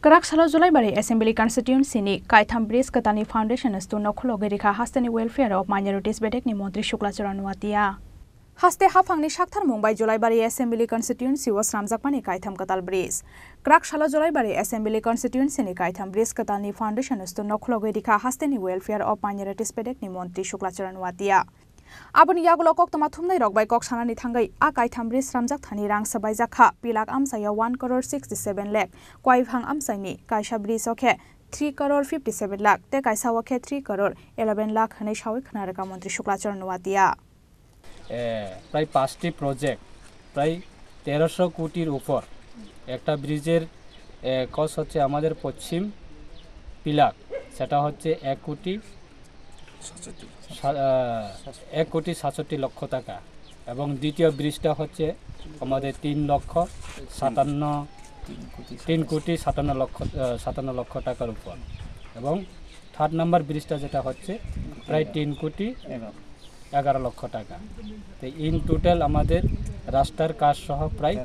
Karak-Salo Julaibari Assembly Constituency ni Kaitham Bridge Katani Foundation stu nokhologe rikha hasteni welfare of minorities bedek ni Montri Shuklacharan watia. Haste hafangni shakthar Mumbai Julaibari Assembly Constituency was Ramjakmani Kaitham Katal Bridge. Karak-Salo Julaibari Assembly Constituency ni Kaitham Bridge Katani Foundation stu nokhologe rikha hasteni welfare of minorities bedek ni Montri Shuklacharan watia. Aboni yagulokok toma thumnai rokbai kok sanani thangai a Kaitham Bridge Ramjak thani rang sabai jakha pilak amsaya 1 crore 67 lakh kwaibhang amsaini Kaisa Bridge okhe 3 crore 57 lakh te Kaisa okhe 3 crore 11 lakh hanai shawi khnaraka Montri Shuklacharan watia প্রায় 5টি project প্রায় 1300 কোটির উপর একটা ব্রিজের cost হচ্ছে আমাদের পশ্চিম পিলাক সেটা হচ্ছে 1 কোটি 67 লক্ষ টাকা এবং দ্বিতীয় ব্রিজটা হচ্ছে আমাদের 3 কোটি 57 লক্ষ টাকার উপর এবং থার্ড নাম্বার ব্রিজটা যেটা হচ্ছে প্রায় 3 কোটি 11 লক্ষ টাকা। তো ইন টোটাল আমাদের রাস্তার কাজ সহ প্রায়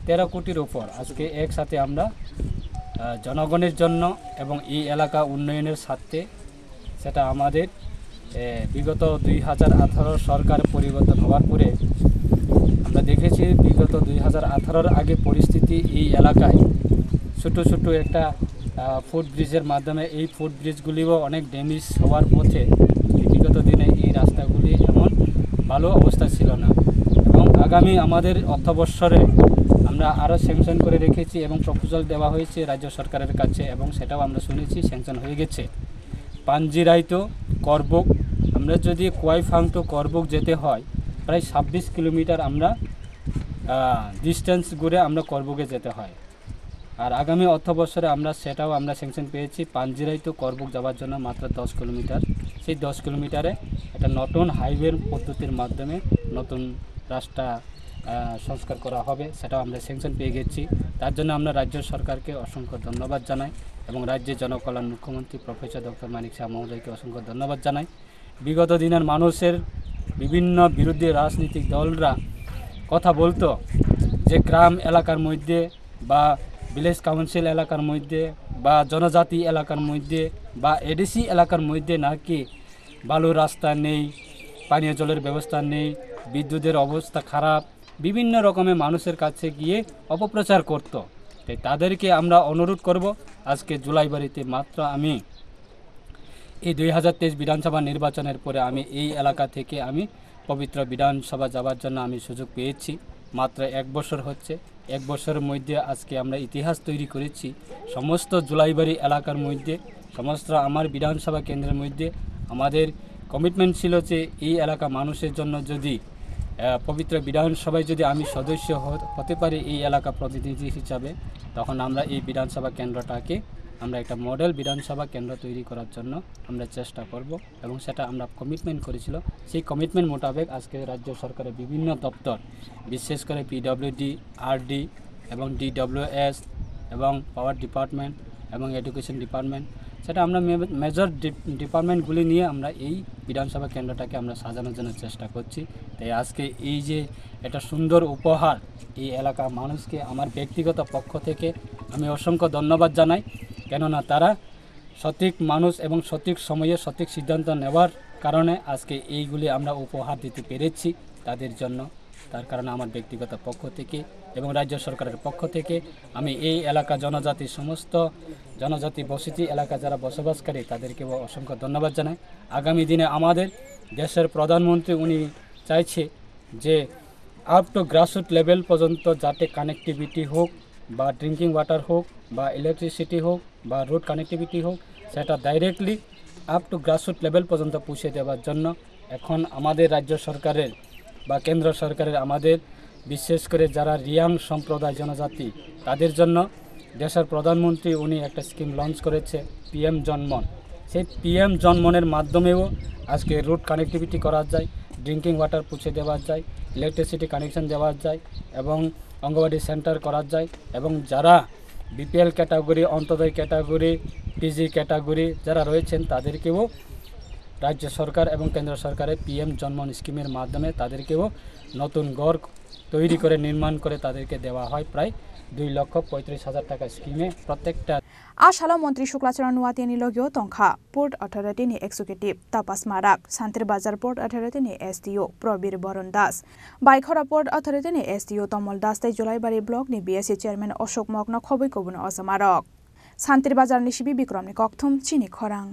13 কোটির উপর আজকে একসাথে আমরা জনগণের জন্য এবং এই এলাকা উন্নয়নের স্বার্থে সেটা আমাদের বিগত 2018 সরকার পরিবর্তন হওয়ার পরে আমরা দেখেছি বিগত 2018 আগে পরিস্থিতি এই এলাকায় ছোট ছোট একটা ফুট ব্রিজের মাধ্যমে এই ফুট ব্রিজগুলিও অনেক ড্যামেজ হওয়ার পথে বিগত দিনে এই রাস্তাগুলি এমন ভালো অবস্থা ছিল না এবং আগামী আমাদের অর্থবর্ষরে আমরা আরও স্যাংশন করে রেখেছি এবং প্রপোজাল দেওয়া হয়েছে রাজ্য সরকারের কাছে এবং সেটাও আমরা শুনেছি স্যাংশন হয়ে গেছে। পাঞ্জিরাইতো করবুক আমরা যদি কোয়াইফাং টু করবুক যেতে হয় প্রায় 26 কিলোমিটার আমরা ডিস্টেন্স ঘুরে আমরা করবুকে যেতে হয় আর আগামী অর্থবর্ষরে আমরা সেটাও আমরা স্যাংশন পেয়েছি পাঞ্জিরাইতো করবুক যাওয়ার জন্য মাত্র 10 কিলোমিটার সেই 10 কিলোমিটারে একটা নতুন হাইওয়ে পদ্ধতির মাধ্যমে নতুন রাস্তা সংস্কার করা হবে সেটাও আমরা স্যাংশন পেয়ে গেছি। তার জন্য আমরা রাজ্য সরকারকে অসংখ্য ধন্যবাদ জানাই এবং রাজ্যের জনকল্যাণ মুখ্যমন্ত্রী প্রফেসর ডক্টর মানিক শাহ মহোদয়কে অসংখ্য ধন্যবাদ জানাই। বিগত দিনের মানুষের বিভিন্ন বিরোধী রাজনৈতিক দলরা কথা বলতো যে গ্রাম এলাকার মধ্যে বা ভিলেজ কাউন্সিল এলাকার মধ্যে বা জনজাতি এলাকার মধ্যে বা এডিসি এলাকার মধ্যে নাকি ভালো রাস্তা নেই, পানীয় জলের ব্যবস্থা নেই, বিদ্যুতের অবস্থা খারাপ, বিভিন্ন রকমের মানুষের কাছে গিয়ে অপপ্রচার করত। তাই তাদেরকে আমরা অনুরোধ করব আজকে জুলাইবাড়িতে মাত্র আমি এই 2023 বিধানসভা নির্বাচনের পরে আমি এই এলাকা থেকে আমি পবিত্র বিধানসভা যাওয়ার জন্য আমি সুযোগ পেয়েছি। মাত্র 1 বছর হচ্ছে, 1 বছরের মধ্যে আজকে আমরা ইতিহাস তৈরি করেছি সমস্ত জুলাইবাড়ি এলাকার মধ্যে, সমস্ত আমার বিধানসভা কেন্দ্রের মধ্যে আমাদের কমিটমেন্ট ছিল যে এই এলাকা মানুষের জন্য যদি পবিত্র বিধানসভায় যদি আমি সদস্য হতে পারি এই এলাকা প্রতিনিধি হিসাবে তখন আমরা এই বিধানসভা কেন্দ্রটাকে আমরা একটা মডেল বিধানসভা কেন্দ্র তৈরি করার জন্য আমরা চেষ্টা করব এবং সেটা আমরা কমিটমেন্ট করেছিল। সেই কমিটমেন্ট মোতাবেক আজকে রাজ্য সরকারের বিভিন্ন দপ্তর বিশেষ করে পিডব্লিউডি, আরডি এবং ডিডব্লিউএস এবং পাওয়ার ডিপার্টমেন্ট এবং এডুকেশন ডিপার্টমেন্ট সেটা আমরা মেজর ডিপার্টমেন্টগুলি নিয়ে আমরা এই বিধানসভা কেন্দ্রটাকে আমরা সাজানোর জন্য চেষ্টা করছি। তাই আজকে এই যে একটা সুন্দর উপহার এই এলাকার মানুষকে আমার ব্যক্তিগত পক্ষ থেকে আমি অসংখ্য ধন্যবাদ জানাই, কেননা তারা সঠিক মানুষ এবং সঠিক সময়ে সঠিক সিদ্ধান্ত নেওয়ার কারণে আজকে এইগুলি আমরা উপহার দিতে পেরেছি তাদের জন্য। তার কারণে আমার ব্যক্তিগত পক্ষ থেকে এবং রাজ্য সরকারের পক্ষ থেকে আমি এই এলাকা জনজাতি সমস্ত জনজাতি বসতি এলাকা যারা বসবাসকারী তাদেরকেও অসংখ্য ধন্যবাদ জানাই। আগামী দিনে আমাদের দেশের প্রধানমন্ত্রী উনি চাইছে যে আপ টু গ্রাসরুট লেভেল পর্যন্ত যাতে কানেক্টিভিটি হোক বা ড্রিঙ্কিং ওয়াটার হোক বা ইলেকট্রিসিটি হোক বা রোড কানেক্টিভিটি হোক সেটা directly up to grassroot level পর্যন্ত পৌঁছে দেওয়ার জন্য এখন আমাদের রাজ্য সরকারের বা কেন্দ্র সরকারের আমাদের বিশেষ করে যারা রিয়াং সম্প্রদায় জনজাতি তাদের জন্য দেশের প্রধানমন্ত্রী উনি একটা স্কিম লঞ্চ করেছে PM জনমন। সেই PM জনমনের মাধ্যমেও আজকে রোড কানেক্টিভিটি করা যায়, ড্রিঙ্কিং ওয়াটার পৌঁছে দেওয়া যায়, ইলেকট্রিসিটি কানেকশন দেওয়া যায় এবং অঙ্গনওয়াড়ি সেন্টার করা যায় এবং যারা BPL category, Antyodaya category, PG category যারা রয়েছেন তাদেরকেও রাজ্য সরকার এবং কেন্দ্র সরকারের PM জনমন স্কিমের মাধ্যমে তাদেরকেও নতুন ঘর তৈরি করে নির্মাণ করে তাদেরকে দেওয়া হয় প্রায় 2,35,000 টাকা স্কিমে প্রত্যেকটা। आसालाव मन्त्री शुक्लाचरण नुवातीनि लोगो तंखा पोर्ट अथॉरिटीनि एक्जिक्यूटिव तापास माराक शान्तिर बाजार पोर्ट अथॉरिटीनि एसडीओ प्रबीर बरुण दास बाइखरा पोर्ट अथॉरिटीनि एसडीओ तमल दास तै जुलाइबारी ब्लकनि बीएससी चेयरमैन अशोक मगन खबै कबुन असमारक शान्तिर बाजारनि सिबि बिक्रमनि कक्थुम चिनि खरां।